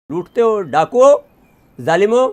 लूटते हो, डाकुओ, जालिमो,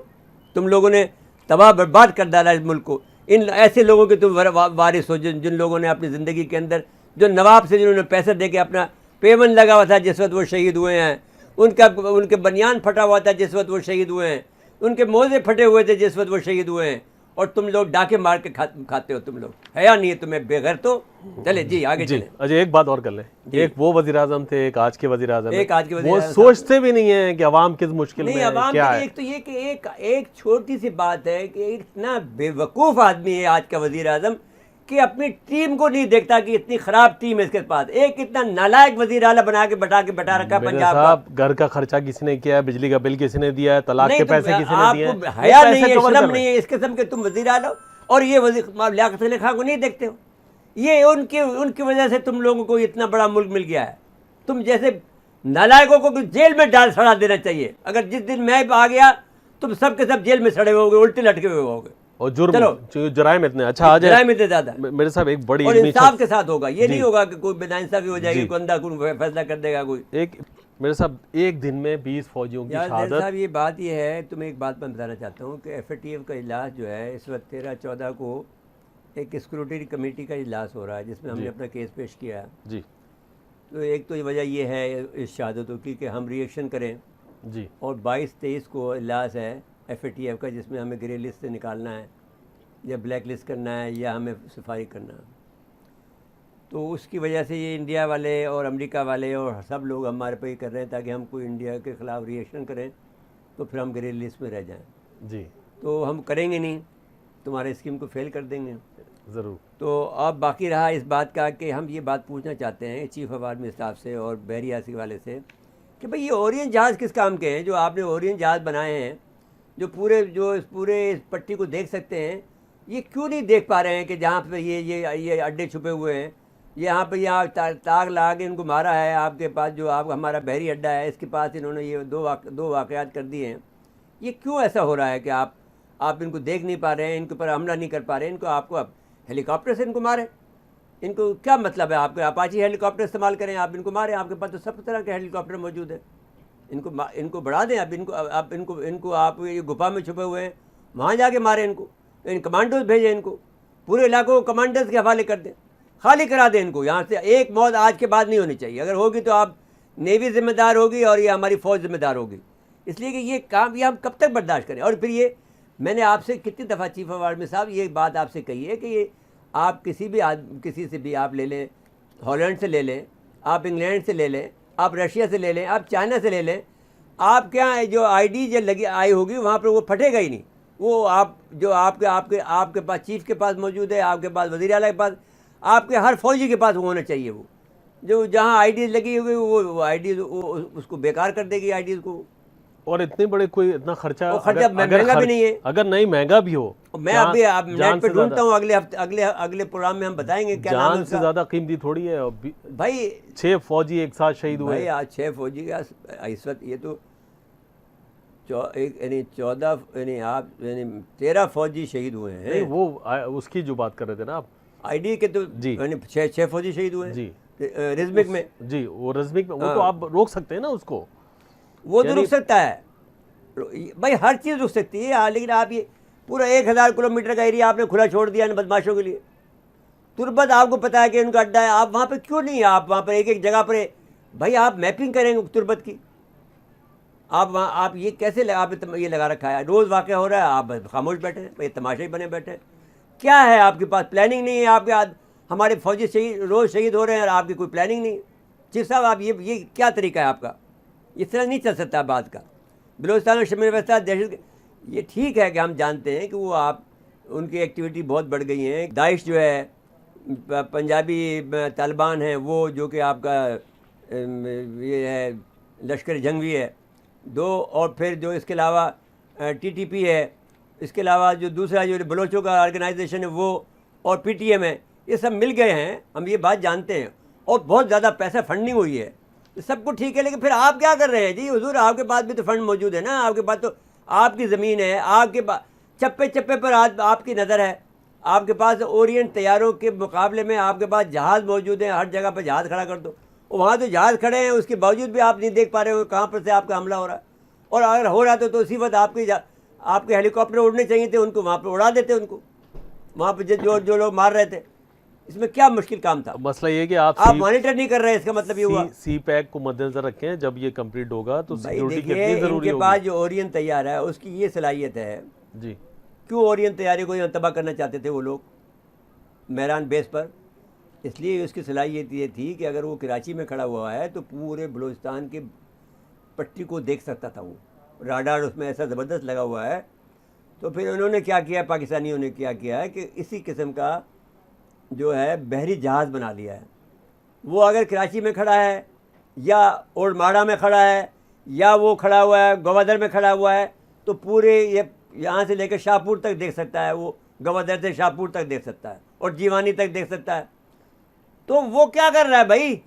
तुम लोगों ने तबाह बर्बाद कर डाला इस मुल्क को। इन ऐसे लोगों के तुम वारिस हो जिन लोगों ने अपनी ज़िंदगी के अंदर जो नवाब से जिन्होंने पैसे दे के अपना पेवन लगा हुआ था जिस वक्त वो शहीद हुए हैं, उनके बनियान फटा हुआ था जिस वक्त वो शहीद हुए हैं, उनके मोजे फटे हुए थे जिस वक्त वो शहीद हुए हैं, और तुम लोग डाके मार के खाते हो। तुम लोग हया नहीं है तुम्हें, बेघर। तो चले जी आगे चले। अजय एक बात और कर ले, एक वो वजीर आजम थे, एक आज के वजीर आजम, एक आज के वजीर वो आज़म सोचते भी नहीं है कि अवाम किस मुश्किल में अवाम क्या के है। लिए एक तो ये कि एक छोटी सी बात है कि इतना बेवकूफ़ आदमी है आज का वजीर आजम कि अपनी टीम को नहीं देखता कि इतनी खराब टीम है इसके पास। एक इतना नालायक वजीर आला बना के बैठा रखा पंजाब साहब, घर का खर्चा किसी ने किया है, बिजली का बिल किसी ने दिया है, तलाक के पैसे किसी ने दिए हैं, हया नहीं है, शर्म नहीं है इस किस्म के तुम वजीर आला, और ये लियाकत अली खान को नहीं देखते हो। ये उनकी वजह से तुम लोगों को इतना बड़ा मुल्क मिल गया है। तुम जैसे नालायकों को भी जेल में डाल सड़ा देना चाहिए। अगर जिस दिन मैं आ गया तुम सब के सब जेल में सड़े हुए होगे, उल्टे लटके हुए होगे, और जुर्म इतने जुर्म इतने ज्यादा मेरे साहब एक बड़ी और इंसाफ के साथ होगा। ये नहीं होगा कि कोई बेनाइंसाफी हो जाएगी, कोई अंधा कोई फैसला कर देगा कोई। एक मेरे साहब एक दिन में 20 फौजियों की शहादत। साहब ये बात ये है, तुम्हें एक बात मैं बताना चाहता हूँ कि एफएटीएफ का इजलास जो है इस वक्त 13-14 को एक स्क्रूटनी कमेटी का इजलास हो रहा है जिसमें हमने अपना केस पेश किया है जी। तो एक तो ये वजह ये है इस शहादतों की कि हम रिएक्शन करें जी, और 22-23 को इजलास है एफएटीएफ का जिसमें हमें ग्रे लिस्ट से निकालना है या ब्लैक लिस्ट करना है या हमें सफाई करना है। तो उसकी वजह से ये इंडिया वाले और अमेरिका वाले और सब लोग हमारे पे ही कर रहे हैं ताकि हम कोई इंडिया के ख़िलाफ़ रिएक्शन करें तो फिर हम ग्रे लिस्ट में रह जाएं। जी, तो हम करेंगे नहीं, तुम्हारे स्कीम को फेल कर देंगे ज़रूर। तो अब बाकी रहा इस बात का कि हम ये बात पूछना चाहते हैं चीफ ऑफ आर्मी स्टाफ से और बहरियासी वाले से कि भाई ये ओरियन जहाज़ किस काम के हैं जो आपने ओरियन जहाज़ बनाए हैं जो पूरे इस पट्टी को देख सकते हैं, ये क्यों नहीं देख पा रहे हैं कि जहाँ पे ये अड्डे छुपे हुए हैं, यहाँ ताग लगा के इनको मारा है। आपके पास जो आप हमारा बहरी अड्डा है इसके पास इन्होंने ये दो वाक़यात कर दिए हैं। ये क्यों ऐसा हो रहा है कि आप इनको देख नहीं पा रहे हैं, इनके ऊपर हमला नहीं कर पा रहे हैं, इनको आपको अब हेलीकॉप्टर से इनको मारें? इनको क्या मतलब है? आपके अपाची हेलीकॉप्टर इस्तेमाल करें, आप इनको मारें, आपके पास तो सब तरह के हेलीकॉप्टर मौजूद है। इनको बढ़ा दें, अब इनको आप ये गुफा में छुपे हुए हैं वहाँ जाके मारें इनको, इन कमांडोज भेजें, इनको पूरे इलाकों को कमांडर्स के हवाले कर दें, खाली करा दें इनको। यहाँ से एक मौत आज के बाद नहीं होनी चाहिए, अगर होगी तो आप नेवी ज़िम्मेदार होगी और ये हमारी फ़ौज ज़िम्मेदार होगी। इसलिए कि ये काम ये हम कब तक बर्दाश्त करें। और फिर ये मैंने आपसे कितनी दफ़ा चीफ ऑफ आर्मी साहब ये बात आपसे कही है कि ये आप किसी से भी आप ले लें, हॉलैंड से ले लें, आप इंग्लैंड से ले लें, आप रशिया से ले लें, आप चाइना से ले लें, आपके यहाँ जो आईडी जो लगी आई होगी वहाँ पर वो फटेगा ही नहीं। वो आप जो आपके पास चीफ के पास मौजूद है, आपके पास वज़ीर आला के पास, आपके हर फौजी के पास वो होना चाहिए। वो जो जहाँ आईडी लगी हुई वो आईडी उसको बेकार कर देगी आईडी को। और इतने बड़े कोई इतना खर्चा महंगा भी नहीं है। अगर नहीं महंगा भी हो, मैं अभी आप नेट पे ढूंढता हूँ, अगले प्रोग्राम में हम बताएंगे क्या नाम है उसका। ज़्यादा कीमती थोड़ी है भाई। 6 फौजी एक साथ शहीद हुए भाई। आज 6 फौजी का इस वक्त ये तो 13 फौजी शहीद हुए हैं। नहीं, वो उसकी जो बात कर रहे थे ना आप, आईडी के तो जी 6 फौजी शहीद हुए हैं जी रिजमिक में। जी, वो रिजमिक में वो तो आप रोक सकते हैं ना उसको, वो तो रुक सकता है भाई, हर चीज़ रुक सकती है। लेकिन आप ये पूरा 1000 किलोमीटर का एरिया आपने खुला छोड़ दिया इन बदमाशों के लिए। तुरबत आपको पता है कि उनका अड्डा है, आप वहाँ पे क्यों नहीं, आप वहाँ पर एक जगह पर भाई आप मैपिंग करेंगे तुरबत की। आप वहाँ आप ये कैसे आप ये लगा रखा है, रोज़ वाक़या हो रहा है, आप खामोश बैठे हैं, ये तमाशे ही बने बैठे हैं। क्या है आपके पास? प्लानिंग नहीं है आपके। हमारे फौजी रोज़ शहीद हो रहे हैं और आपकी कोई प्लानिंग नहीं है। चीफ साहब आप ये क्या तरीका है आपका? इस तरह नहीं चल सकता बात का। बलूचिस्तान और शमीर व्यवस्था दहशत, ये ठीक है कि हम जानते हैं कि वो उनकी एक्टिविटी बहुत बढ़ गई है। दाइश जो है, पंजाबी तालिबान है वो, जो कि आपका ये है लश्कर जंगवी है 2, और फिर जो इसके अलावा टीटीपी है, इसके अलावा जो दूसरा जो बलोचों का ऑर्गेनाइजेशन है वो, और पीटीएम है, ये सब मिल गए हैं। हम ये बात जानते हैं और बहुत ज़्यादा पैसा फंडिंग हुई है, सब कुछ ठीक है। लेकिन फिर आप क्या कर रहे हैं जी? हुजूर आपके पास भी तो फंड मौजूद है ना, आपके पास तो आपकी ज़मीन है, आपके पास चप्पे चप्पे पर आपकी नज़र है, आपके पास ओरिएंट तैयारों के मुकाबले में आपके पास जहाज़ मौजूद हैं, हर जगह पर जहाज़ खड़ा कर दो। वहाँ तो जहाज़ खड़े हैं, उसके बावजूद भी आप नहीं देख पा रहे हो कहाँ पर से आपका हमला हो रहा है। और अगर हो रहा तो उसी वक्त आपके हेलीकॉप्टर उड़ने चाहिए थे, उनको वहाँ पर उड़ा देते, उनको वहाँ पर जो लोग मार रहे थे। इसमें क्या मुश्किल काम था? मसला ये कि आप मॉनिटर नहीं कर रहे हैं, इसका मतलब ये हुआ। सी पैक को मद्देनजर रखें, जब ये कंप्लीट होगा तो सिक्योरिटी कितनी देखिए, जरूरी इनके पास जो ओरियन तैयार है उसकी ये सलाहियत है जी। क्यों ओरियन तैयारी को तबाह करना चाहते थे वो लोग मेहरान बेस पर? इसलिए उसकी सलाहियत ये थी कि अगर वो कराची में खड़ा हुआ है तो पूरे बलूचिस्तान की पट्टी को देख सकता था वो। राडार उसमें ऐसा ज़बरदस्त लगा हुआ है। तो फिर उन्होंने क्या किया, पाकिस्तानियों ने क्या किया है कि इसी किस्म का जो है बहरी जहाज़ बना लिया है। वो अगर कराची में खड़ा है या ओल्ड माड़ा में खड़ा है या वो खड़ा हुआ है गवादर में खड़ा हुआ है तो पूरे ये यहाँ से लेकर शाहपुर तक देख सकता है, वो गवादर से शाहपुर तक देख सकता है और जीवानी तक देख सकता है। तो वो क्या कर रहा है भाई?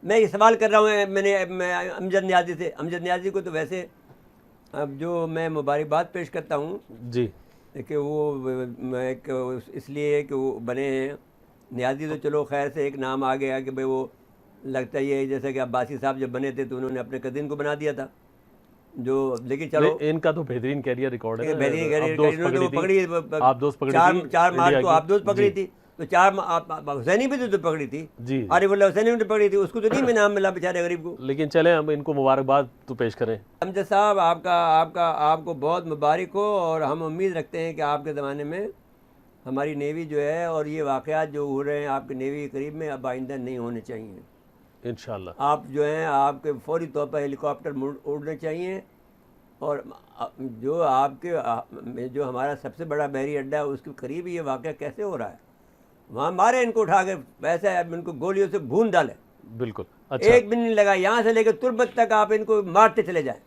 मैं ये सवाल कर रहा हूँ मैं अमजद नियाज़ी से। अमजद नियाज़ी को तो वैसे अब जो मैं मुबारकबाद पेश करता हूँ जी कि वो इसलिए कि वो बने हैं नियाज़ी, तो चलो खैर से एक नाम आ गया कि भाई वो लगता ही है जैसे कि अब्बासी साहब जब बने थे तो उन्होंने अपने कज़िन को बना दिया था जो, लेकिन चलो इनका तो बेहतरीन कैरियर रिकॉर्ड है। बेहतरीन कैरियर पकड़ी, चार मार्च को आबदोस पकड़ी थी, तो चार हुसैनी भी तो पकड़ी थी जी, आरिफुल्लाह हुसैनी भी तो पकड़ी थी, उसको तो नहीं नाम मिला बेचारे गरीब को। लेकिन चले हम इनको मुबारकबाद तो पेश करें। अमजद साहब आपको बहुत मुबारक हो, और हम उम्मीद रखते हैं कि आपके ज़माने में हमारी नेवी जो है और ये वाक़यात जो हो रहे हैं आपके नेवी के करीब में अब आइंदा नहीं होने चाहिए इंशाल्लाह। आप जो हैं आपके फौरी तौर पर हेलीकॉप्टर उड़ने चाहिए, और जो आपके जो हमारा सबसे बड़ा बहरी अड्डा है उसके करीब ये वाक़या कैसे हो रहा है, वहाँ मारे इनको उठा के, वैसे इनको गोलियों से भून डालें। बिल्कुल अच्छा। एक भी नहीं लगा, यहाँ से लेकर तुर्बत तक आप इनको मारते चले जाएं।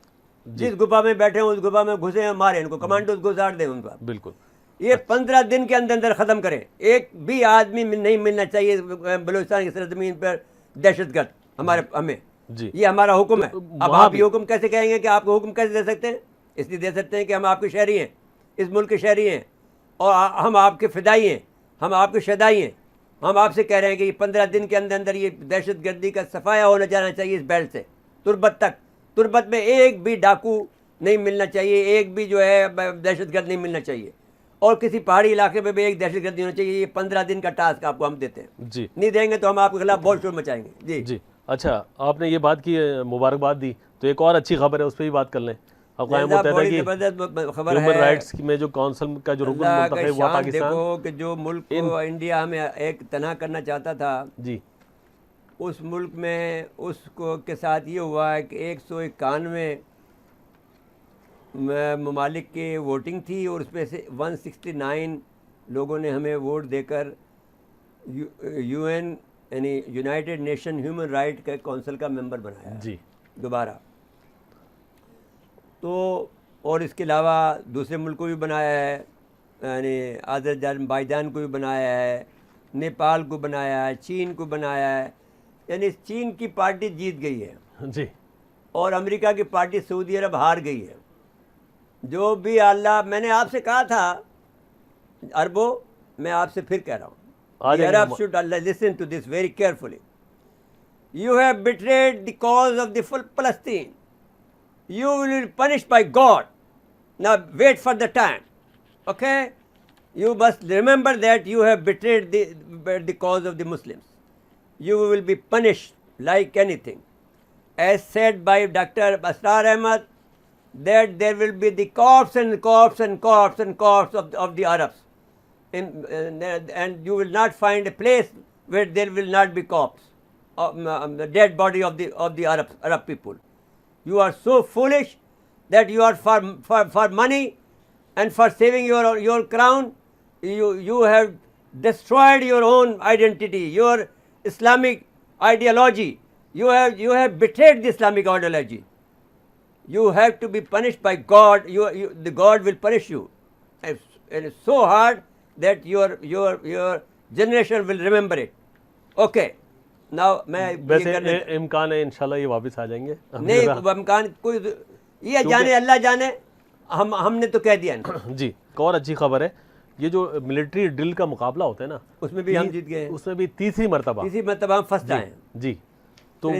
जिस गुफा में बैठे हैं उस गुफा में घुसे हैं, मारे इनको, कमांडोज गुजार दें उनका। बिल्कुल ये 15 दिन के अंदर अंदर ख़त्म करें। एक भी आदमी नहीं मिलना चाहिए बलूचिस्तान की सरजमीन पर दहशतगर्द हमें जी, ये हमारा हुक्म है। तो अब आप ये हुक्म कैसे कहेंगे कि आपको हुक्म कैसे दे सकते हैं? इसलिए दे सकते हैं कि हम आपके शहरी हैं, इस मुल्क के शहरी हैं, और हम आपके फ़िदाई हैं, हम आपके शदाई हैं। हम आपसे कह रहे हैं कि 15 दिन के अंदर अंदर ये दहशतगर्दी का सफाया होना जाना चाहिए इस बेल्ट से तुर्बत तक। तुर्बत में एक भी डाकू नहीं मिलना चाहिए, एक भी जो है दहशतगर्द नहीं मिलना चाहिए, और किसी पहाड़ी इलाके में भी एक दहशतगर्द नहीं होना चाहिए। ये 15 दिन का टास्क आपको हम देते हैं जी। नहीं देंगे तो हम आपके खिलाफ बहुत शोर मचाएंगे। जी जी अच्छा, आपने ये बात की, मुबारकबाद दी, तो एक और अच्छी खबर है उस पर भी बात कर लें। अक़वाम मुत्तहिदा की खबर ह्यूमन है, राइट्स में जो काउंसिल का जो रुकन मुंतखब हुआ पाकिस्तान, देखो कि जो मुल्क को इंडिया हमें एक तना करना चाहता था जी, उस मुल्क में उसको के साथ ये हुआ है कि 191 ममालिक की वोटिंग थी और उसमें से 169 लोगों ने हमें वोट देकर UN यानी यूनाइटेड नेशन ह्यूमन राइट के काउंसिल का मेंबर बनाया जी दोबारा। तो और इसके अलावा दूसरे मुल्क को भी बनाया है, यानी अज़रबैजान को भी बनाया है, नेपाल को बनाया है, चीन को बनाया है। यानी चीन की पार्टी जीत गई है जी, और अमेरिका की पार्टी सऊदी अरब हार गई है। जो भी अल्लाह, मैंने आपसे कहा था अरबो, मैं आपसे फिर कह रहा हूँ, Arabs should listen to this very carefully. You have betrayed the cause of the full Palestine. You will be punished by God. Now wait for the time. Okay? You must remember that you have betrayed the cause of the Muslims. You will be punished like anything. As said by Dr. Asrar Ahmad, that there will be the corpse and corpse and corpse and corpse of the Arabs. And you will not find a place where there will not be corpse, the dead body of the Arab people. You are so foolish that you are for money and for saving your crown, you have destroyed your own identity, your Islamic ideology. You have betrayed the Islamic ideology. You have to be punished by God. The God will punish you, and it's so hard that your generation will remember it. Okay. Now मैं वैसे इम्कान है इंशाल्लाह ये वापस आ जाएंगे। नहीं इम्कान कोई, ये जाने अल्लाह जाने, हमने तो कह दिया ना। जी, एक और अच्छी खबर है, ये जो मिलिट्री ड्रिल का मुकाबला होता है ना, उसमें भी हम जीत गए हैं। उसमें भी तीसरी मरतबा हम फर्स्ट आए हैं जी। तो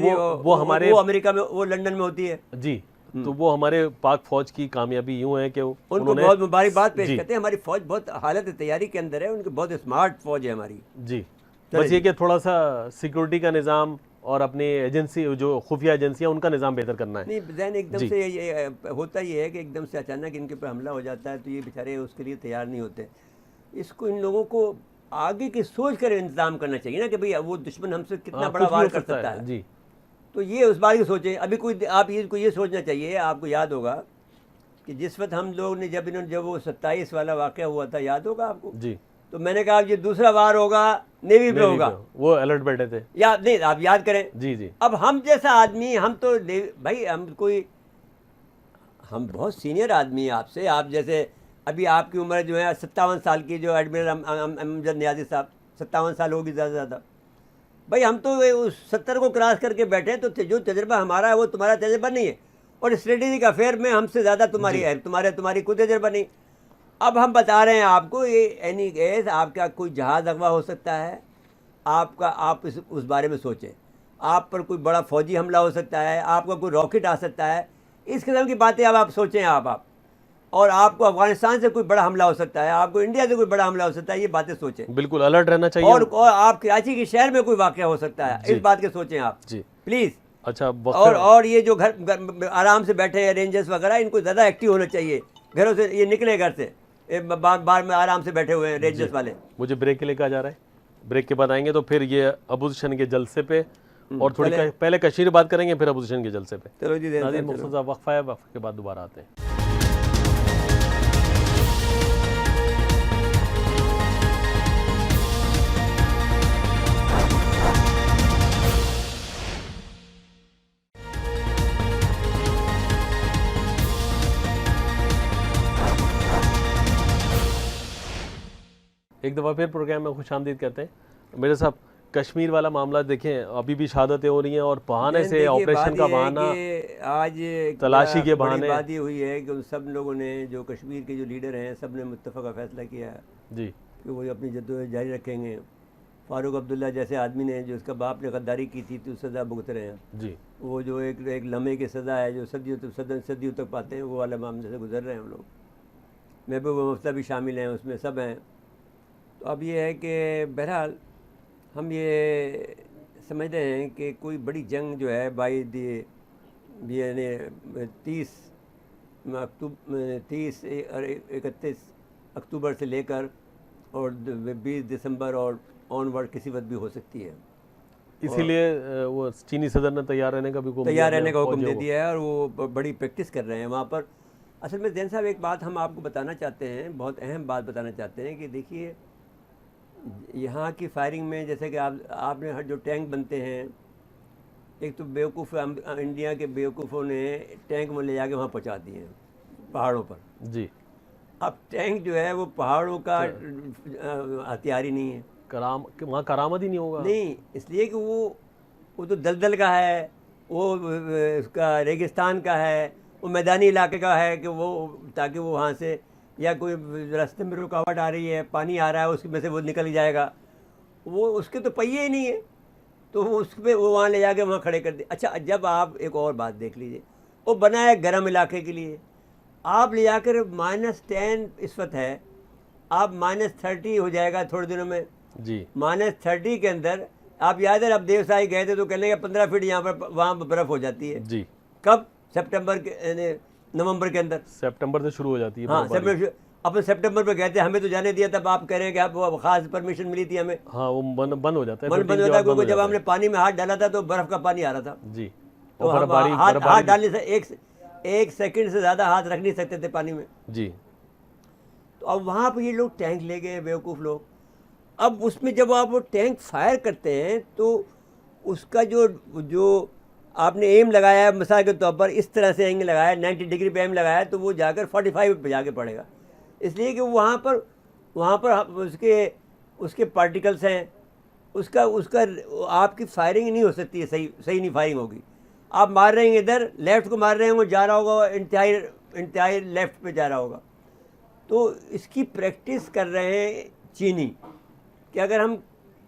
वो हमारे वो अमेरिका में, वो लंदन में होती है जी, तो वो हमारे पाक फौज की कामयाबी यूं है कि उनको बहुत मुबारकबाद पेश करते हैं। हमारी फौज बहुत हालत तैयारी के अंदर है, उनकी बहुत स्मार्ट फौज है हमारी जी। बस ये कि थोड़ा सा सिक्योरिटी का निज़ाम और अपनी एजेंसी जो खुफिया एजेंसियां उनका निज़ाम बेहतर करना है। नहीं जैन एकदम से ये होता ये है कि एकदम से अचानक इनके ऊपर हमला हो जाता है तो ये बेचारे उसके लिए तैयार नहीं होते। इसको इन लोगों को आगे की सोच कर इंतजाम करना चाहिए ना कि भाई वो दुश्मन हमसे कितना बड़ा वार कर सकता है जी। तो ये उस बात की सोचें। अभी कोई आप ये सोचना चाहिए, आपको याद होगा कि जिस वक्त हम लोग ने जब वो 27 वाला वाक़या हुआ था, याद होगा आपको जी, तो मैंने कहा ये दूसरा वार होगा नेवी पे होगा, वो अलर्ट बैठे थे, याद नहीं? आप याद करें। जी जी। अब हम जैसा आदमी, हम तो भाई हम बहुत सीनियर आदमी हैं आपसे। आप जैसे अभी आपकी उम्र जो है 57 साल की, जो एडमिरल अमजद नियाज़ी साहब 57 साल होगी ज़्यादा से ज़्यादा। भाई हम तो उस 70 को क्रॉस करके बैठे, तो जो तजर्बा हमारा है वो तुम्हारा तजर्बा नहीं है, और स्ट्रेटेजिक अफेयर में हमसे ज़्यादा तुम्हारी है, तुम्हारी खुद तजर्बा नहीं। अब हम बता रहे हैं आपको, ये एनी केस आपका कोई जहाज़ अगवा हो सकता है, आप उस बारे में सोचें। आप पर कोई बड़ा फौजी हमला हो सकता है, आपका कोई रॉकेट आ सकता है, इस किस्म की बातें अब आप सोचें। आप और आपको अफगानिस्तान से कोई बड़ा हमला हो सकता है, आपको इंडिया से कोई बड़ा हमला हो सकता है, ये बातें सोचें। बिल्कुल अलर्ट रहना चाहिए। और आप कराची के शहर में कोई वाक़या हो सकता है, इस बात के सोचें आप जी प्लीज़। अच्छा, और ये जो घर आराम से बैठे हैं रेंजर्स वगैरह, इनको ज़्यादा एक्टिव होना चाहिए। घरों से ये निकले, घर से बार में आराम से बैठे हुए हैं रेंजर्स वाले। मुझे ब्रेक के लिए कहा जा रहा है, ब्रेक के बाद आएंगे तो फिर ये अपोजिशन के जलसे पे और थोड़ी पहले कश्मीर बात करेंगे, फिर अपोजिशन के जलसे पे। चलो जी, नाज़रीन मुख्तसर वक्फा है, वक्फे के बाद दोबारा आते हैं। एक दफ़ा फिर प्रोग्राम में खुशामदीद कहते हैं। मेरे साहब, कश्मीर वाला मामला देखें, अभी भी शहादतें हो रही हैं और बहाने से, ऑपरेशन का बहाना, आज तलाशी के बहाने बात ये हुई है कि सब लोगों ने, जो कश्मीर के जो लीडर हैं, सब ने मुत्तफ़क़ा फ़ैसला किया है जी कि वो अपनी जद्दोजहद जारी रखेंगे। फ़ारूक अब्दुल्ला जैसे आदमी ने, जो उसका बाप ने गद्दारी की थी, तो सज़ा भुगत रहे हैं जी। वो जो एक लम्हे की सज़ा है, जो सदियों तक पाते हैं, वो वाला मामले से गुजर रहे हैं हम लोग। महबूबा मुफ्ती भी शामिल हैं उसमें, सब हैं। तो अब ये है कि बहरहाल हम ये समझते हैं कि कोई बड़ी जंग जो है बाई यानी 30 और 31 अक्टूबर से लेकर और 20 दिसंबर और ऑनवर्ड किसी वक्त भी हो सकती है। इसीलिए वो चीनी सदर ने तैयार रहने का हुक्म दे दिया है, और वो बड़ी प्रैक्टिस कर रहे हैं वहाँ पर। असल में जैन साहब, एक बात हम आपको बताना चाहते हैं, बहुत अहम बात बताना चाहते हैं कि देखिए, यहाँ की फायरिंग में जैसे कि आपने हर जो टैंक बनते हैं, एक तो बेवकूफ़ इंडिया के बेवकूफ़ों ने टैंक में ले जाके वहाँ पहुँचा दिए हैं पहाड़ों पर जी। अब टैंक जो है वो पहाड़ों का हथियार ही नहीं है, वहाँ करामत ही नहीं होगा। नहीं, इसलिए कि वो तो दलदल का है, वो उसका रेगिस्तान का है, वो मैदानी इलाके का है कि वो, ताकि वो वहाँ से, या कोई रास्ते में रुकावट आ रही है, पानी आ रहा है, उसमें से वो निकल जाएगा, वो उसके तो पहिए ही नहीं है, तो उस पर वो वहाँ ले जाके वहाँ खड़े कर दे। अच्छा, जब आप एक और बात देख लीजिए, वो बना है गर्म इलाके के लिए, आप ले जाकर -10 इस वक्त है, आप -30 हो जाएगा थोड़े दिनों में जी। -30 के अंदर आप याद है, अब देवसाई गए थे तो कहने लगे 15 फीट यहाँ पर वहाँ बर्फ़ हो जाती है जी। कब? सितंबर के, नवंबर के अंदर, सितंबर से शुरू हो जाती है। हाँ, अपन सितंबर में गए थे, हमें तो जाने दिया, तब आप कह रहे हैं कि आप वो खास परमिशन मिली थी हमें। हाँ, वो बंद हो जाता है, बंद हो जाता है, क्योंकि जब हमने पानी में हाथ डाला था तो बर्फ़ का पानी आ रहा था जी। तो हम हाथ डालने से एक सेकंड से ज़्यादा हाथ रख नहीं सकते थे पानी में जी। तो अब वहाँ पर ये लोग टैंक ले गए, बेवकूफ़ लोग। अब उसमें जब आप वो टैंक फायर करते हैं तो उसका जो आपने एम लगाया है, मिसाल के तौर पर इस तरह से एंगल लगाया, 90 डिग्री पे एम लगाया, तो वो जाकर 45 पे जाके पड़ेगा, इसलिए कि वहाँ पर उसके पार्टिकल्स हैं, उसका आपकी फायरिंग नहीं हो सकती है, सही नहीं फायरिंग होगी। आप मार रहे हैं इधर, लेफ़्ट को मार रहे हैं, वो जा रहा होगा इंतहाई लेफ़्ट पे जा रहा होगा। तो इसकी प्रैक्टिस कर रहे हैं चीनी कि अगर हम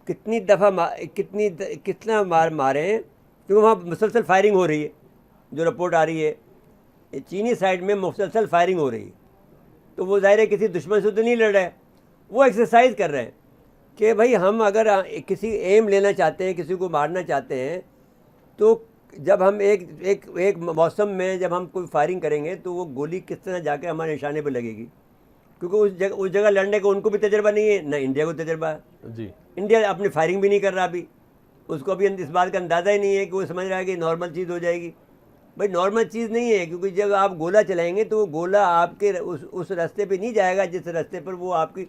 कितना मारें, क्योंकि वहाँ मुसलसल फायरिंग हो रही है, जो रिपोर्ट आ रही है चीनी साइड में मुसलसल फायरिंग हो रही है, तो वो ज़ाहिर है किसी दुश्मन से तो नहीं लड़ रहे हैं, वो एक्सरसाइज कर रहे हैं कि भाई हम अगर किसी एम लेना चाहते हैं, किसी को मारना चाहते हैं, तो जब हम एक मौसम में जब हम कोई फायरिंग करेंगे तो वो गोली किस तरह जाके हमारे निशाने पर लगेगी, क्योंकि उस जगह लड़ने का उनको भी तजर्बा नहीं है, ना इंडिया को तजर्बा है। जी, इंडिया अपनी फायरिंग भी नहीं कर रहा अभी, उसको अभी इस बात का अंदाज़ा ही नहीं है कि वो समझ रहा है कि नॉर्मल चीज़ हो जाएगी। भाई नॉर्मल चीज़ नहीं है, क्योंकि जब आप गोला चलाएंगे तो वो गोला आपके उस रास्ते पे नहीं जाएगा जिस रास्ते पर वो आपकी,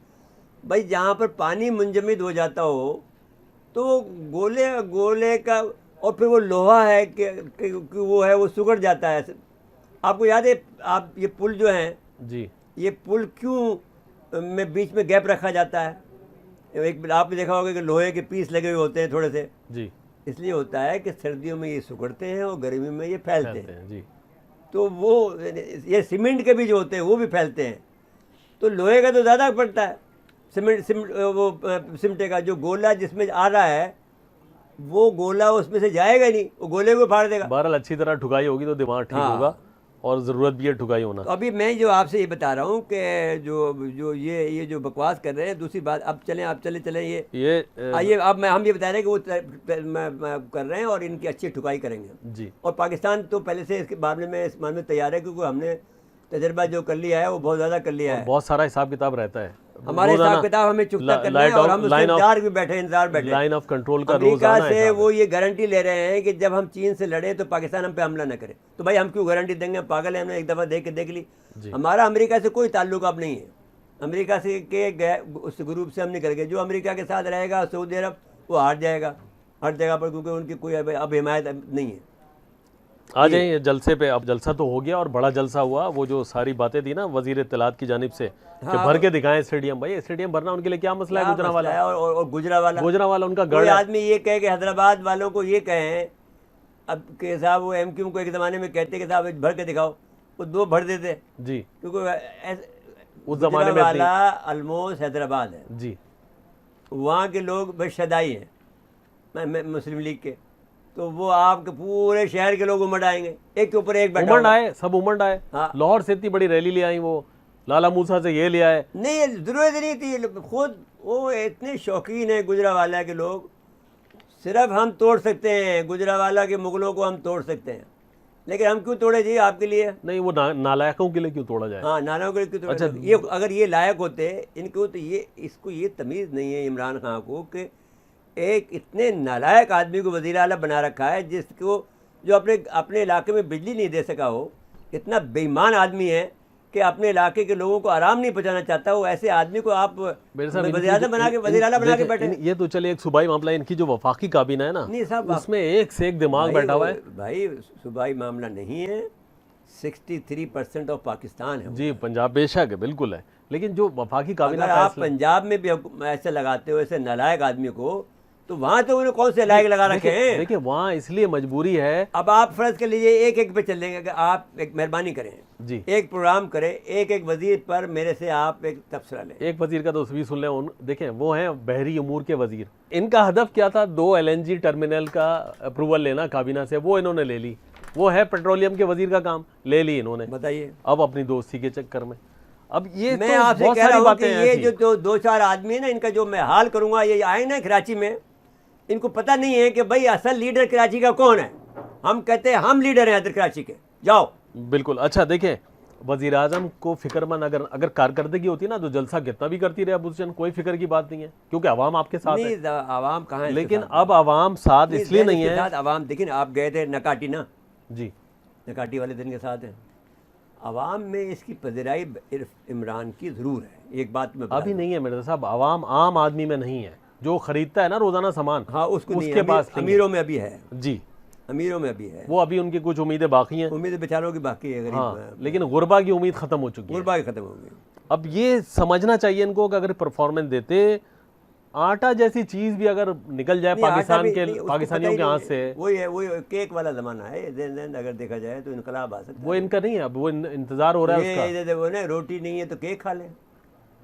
भाई जहाँ पर पानी मुंजमद हो जाता हो तो गोले का, और फिर वो लोहा है कि वो है वो सुगड़ जाता है। आपको याद है आप ये पुल जो हैं जी, ये पुल क्यों में बीच में गैप रखा जाता है? एक आपने देखा होगा कि लोहे के पीस लगे हुए होते हैं थोड़े से, जी, इसलिए होता है कि सर्दियों में ये सुगड़ते हैं और गर्मी में ये फैलते हैं। जी, तो वो ये सीमेंट के भी जो होते हैं वो भी फैलते हैं, तो लोहे का तो ज़्यादा पड़ता है। सिमटे का जो गोला जिसमें आ रहा है वो गोला उसमें से जाएगा नहीं, वो गोले को फाड़ देगा। बहरहाल अच्छी तरह ठुकाई होगी तो दिमाग ठीक हाँ। होगा, और ज़रूरत भी है ठुकाई होना। तो अभी मैं जो आपसे ये बता रहा हूँ कि जो ये जो बकवास कर रहे हैं, दूसरी बात अब चलें ये आइए अब हम ये बता रहे हैं कि वो कर रहे हैं और इनकी अच्छी ठुकाई करेंगे जी, और पाकिस्तान तो पहले से इस मामले में तैयार है, क्योंकि हमने तजर्बा जो कर लिया है वो बहुत ज़्यादा कर लिया है। बहुत सारा हिसाब किताब रहता है, हमारे हिसाब किताब हमें चुकता करना है और हम उसके इंतजार बैठे लाइन ऑफ कंट्रोल का अमेरिका से वो ये गारंटी ले रहे हैं कि जब हम चीन से लड़े तो पाकिस्तान हम पे हमला न करे। तो भाई हम क्यों गारंटी देंगे? पागल है, हमने एक दफ़ा देख ली। हमारा अमेरिका से कोई ताल्लुक अब नहीं है। अमेरिका से के उस ग्रुप से हम निकल गए। जो अमेरिका के साथ रहेगा सऊदी अरब वो हार जाएगा हर जगह पर, क्योंकि उनकी कोई अब हिमायत नहीं है। आ जाइए जलसे पे। अब जलसा तो हो गया और बड़ा जलसा हुआ। वो जो सारी बातें थी ना वजीर इत्तलात की जानिब से कि भर के दिखाएं स्टेडियम। भाई स्टेडियम भरना उनके लिए क्या मसला है? गुजरांवाला और गुजरांवाला उनका कोई गढ़। आदमी ये कहे कि हैदराबाद वालों को ये कहें अब कि साहब वो MQ को एक ज़माने में कहते कि साहब भर के दिखाओ, वो 2 भर देते जी, क्योंकि उस जमाने में वाला ऑलमोस्ट हैदराबाद है जी, वहाँ के लोग बस शदाई हैं मुस्लिम लीग के, तो वो आपके पूरे शहर के लोग उमड़ आएंगे, एक के ऊपर एक बैठा उमड़ आए, सब उमड़ आए। हाँ। लाहौर से इतनी बड़ी रैली ले आई, वो लाला मूसा से ये ले आए। नहीं जरूरत नहीं थी, खुद वो इतने शौकीन है गुजरांवाला के लोग। सिर्फ हम तोड़ सकते हैं गुजरांवाला के मुगलों को, हम तोड़ सकते हैं, लेकिन हम क्यों तोड़े जी आपके लिए? नहीं वो नालायकों के लिए क्यों तोड़ा जाए? हाँ नालायकों के लिए क्यों तोड़े? अच्छा, ये अगर ये लायक होते इनको, तो इसको ये तमीज़ नहीं है इमरान खान को कि एक इतने नालायक आदमी को वज़ीर आला बना रखा है जिसको जो अपने इलाके में बिजली नहीं दे सका हो। इतना बेईमान आदमी है कि अपने इलाके के लोगों को आराम नहीं पहुंचाना चाहता हो। ऐसे आदमी को आप वज़ीर आला बना के बैठे। ये तो चले एक सूबाई मामला, इनकी जो वफाकी काबीना है ना, नहीं साहब उसमें एक से एक दिमाग बैठा हुआ है। भाई सूबाई मामला नहीं है, 63% ऑफ पाकिस्तान है जी। पंजाब बेशक है, बिल्कुल है, लेकिन जो वफाकी काबीना अगर आप पंजाब में भी ऐसे लगाते हो ऐसे नालायक आदमी को, तो वहाँ तो उन्हें कौन से लायक लगा रखे हैं? देखिए वहाँ इसलिए मजबूरी है। अब आप फर्ज कर लीजिए एक पे चल देंगे कि आप एक मेहरबानी करें जी, एक प्रोग्राम करें, एक वजीर पर मेरे से आप एक तबसरा लें। एक वजीर का तो भी सुन लें। देखें वो हैं बहरी उमूर के वजीर। इनका हदफ क्या था? 2 LNG टर्मिनल का अप्रूवल लेना काबीना से, वो इन्होंने ले ली। वो है पेट्रोलियम के वजीर का काम, ले ली इन्होंने। बताइए अब अपनी दोस्ती के चक्कर में अब ये मैं आपसे कह रहा हूँ कि ये जो 2-4 आदमी है ना, इनका जो मैं हाल करूँगा, ये आए ना कराची में, इनको पता नहीं है कि भाई असल लीडर कराची का कौन है। हम कहते हैं हम लीडर हैं इधर कराची के, जाओ। बिल्कुल। अच्छा देखें, वजीर आजम को फिक्रमंद अगर कारकर्दगी होती ना तो जलसा कितना भी करती रहे अपोजिशन, कोई फिक्र की बात नहीं है, क्योंकि अवाम आपके साथ है। अवाम कहाँ है? लेकिन अब अवाम साथ इसलिए नहीं है। अवाम देखिए आप गए थे नकाटी ना जी, नकाटी वाले दिन के साथ हैं। अवाम में इसकी पजराई इमरान की ज़रूर है, एक बात में अभी नहीं है मेरे साहब। अवाम आम आदमी में नहीं है, जो खरीदता है ना रोजाना सामान, हाँ उसके पास अमीरों में अभी है जी, अमीरों में अभी है। वो अभी उनकी कुछ उम्मीदें बाकी हैं, उम्मीदें बेचारों की बाकी है, गरीब। हाँ, लेकिन गुरबा की उम्मीद खत्म हो चुकी है, गुरबा खत्म हो गई। अब ये समझना चाहिए इनको कि अगर परफॉर्मेंस देते, आटा जैसी चीज भी अगर निकल जाए पाकिस्तानियों के हाथ से, वही केक वाला जमाना है। अगर देखा जाए तो इनकलाब आ सकता है। वो इनका नहीं है, अब वो इंतजार हो रहा है उसका। वो ना रोटी नहीं है तो केक खा ले।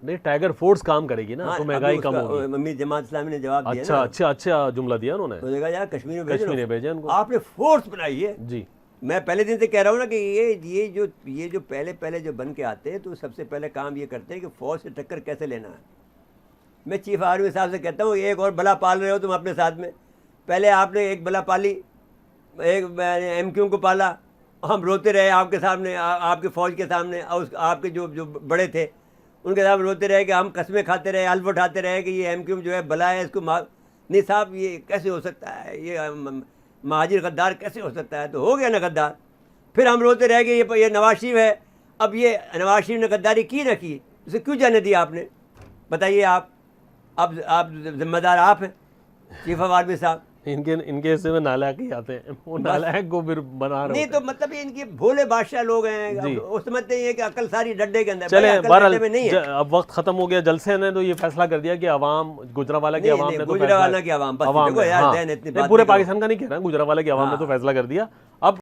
नहीं टाइगर फोर्स काम करेगी ना, तो महंगाई कम होगी। मम्मी जमात इस्लामी ने जवाब दिया। अच्छा जुमला दिया उन्होंने। तो देखा जाए कश्मीर में भेजे उनको। आपने फोर्स बनाई है जी, मैं पहले दिन से कह रहा हूँ ना कि ये जो पहले जो बन के आते हैं तो सबसे पहले काम ये करते हैं कि फौज से टक्कर कैसे लेना है। मैं चीफ आर्मी साहब से कहता हूँ एक और बला पाल रहे हो तुम अपने साथ में, पहले आपने एक बला पाली, एक MQ को पाला, हम रोते रहे आपके सामने, आपके फ़ौज के सामने, और आपके जो बड़े थे उनके सामने रोते रहे कि हम कस्में खाते रहे, हल्फ उठाते रहे कि ये MQ जो है बला है, इसको मार नहीं साहब, ये कैसे हो सकता है, ये महाजिर गद्दार कैसे हो सकता है, तो हो गया ना गद्दार। फिर हम रोते रहे कि ये नवाज शरीफ है, अब ये नवाज शरीफ ने गद्दारी की ना की, उसे क्यों जाने दिया आपने, बताइए आप। अब जिम्मेदार आप हैं चीफ ऑफ आर्मी साहब। इनके हिस्से में नालायक ही आते हैं, वो नालायक को फिर बना रहे नहीं तो मतलब ये इनके भोले बादशाह लोग हैं, वो समझते हैं कि अकल सारी डड्डे के अंदर। चले बहरहाल में नहीं है। अब वक्त खत्म हो गया, जलसे ने तो ये फैसला कर दिया कि अवाम, गुजरांवाला की अवाम ने तो गुजरांवाला की अवाम, बस देखो यार, पूरे पाकिस्तान का नहीं कह रहा, गुजरांवाला की अवाम ने तो फैसला कर दिया